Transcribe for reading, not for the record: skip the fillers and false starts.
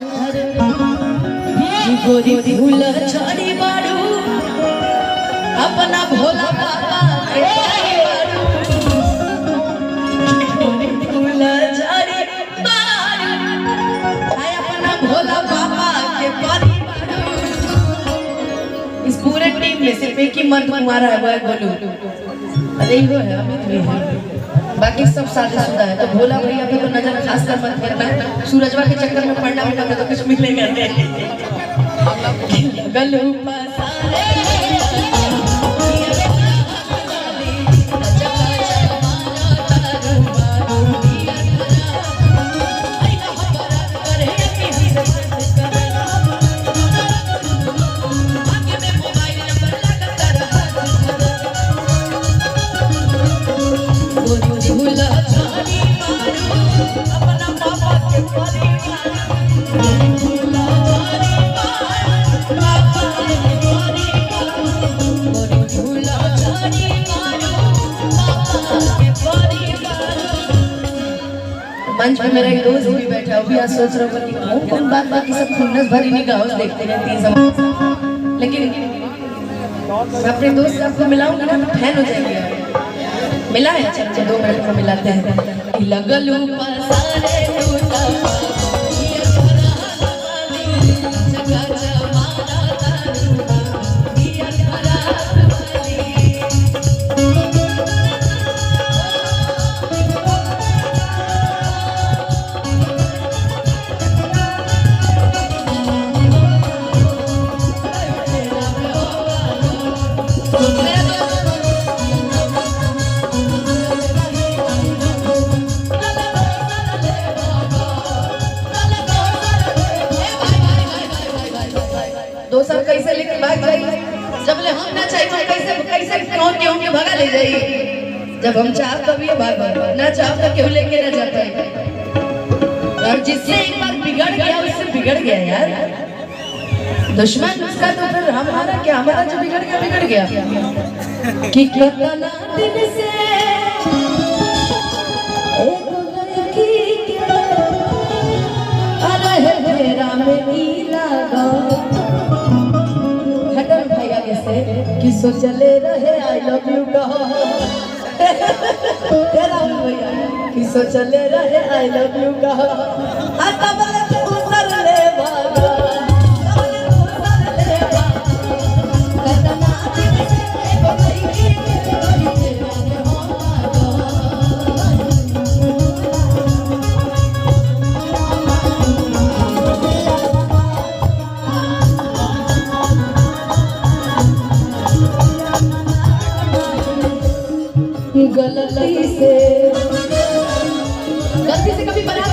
गोरी फूल छड़ी बारू अपना भोला बाबा के गोरी फूल छड़ी बारू अपना भोला बाबा के परी। इस पूरे टीम में सिर्फ एक ही मर्द कुंवारा है, वो है गोलू। अरे वो है अमित भी है, बाकी सब शादीशुदा है। तो भोला भैया पे तो नजर खास कर मत करना, सूरजवा के चक्कर में पड़ना बेटा तो कुछ मिलेगा नहीं। गलू पसारे मंच पे मेरा एक दोस्त भी बैठा है, वो भी आज सोच रहा होगा कि कौन बात बाकी सब खुन्नस भरी निगाहों से देखते रहती है सब। लेकिन मैं अपने दोस्त से आपको मिलाऊंगा ना तो फैन हो जाएंगे। मिला है, अच्छा 2 मिनट में मिलाते हैं। लगलू पसारे दोस्त कैसे लेके भाग जाइए, जब ले हम ना चाहिए कैसे कैसे कौन के होंगे भगा ले जाइए। जब हम चाह तभी भाग ना चाह तो क्यों लेके ना जा पाए। और जिससे एक बार बिगड़ गया उससे बिगड़ गया यार। दुश्मन उसका तो फिर हमारा क्या, हमारा जो बिगड़ गया कि कितना दिन से एक लड़की के अरे मेरा में लगा कि सोचले रहे आई लव यू कहो तेरा भैया कि सोचले रहे आई लव यू कहो आता बले तू सर ले भागा ले भागा कतना से कोई की गलती से कभी बना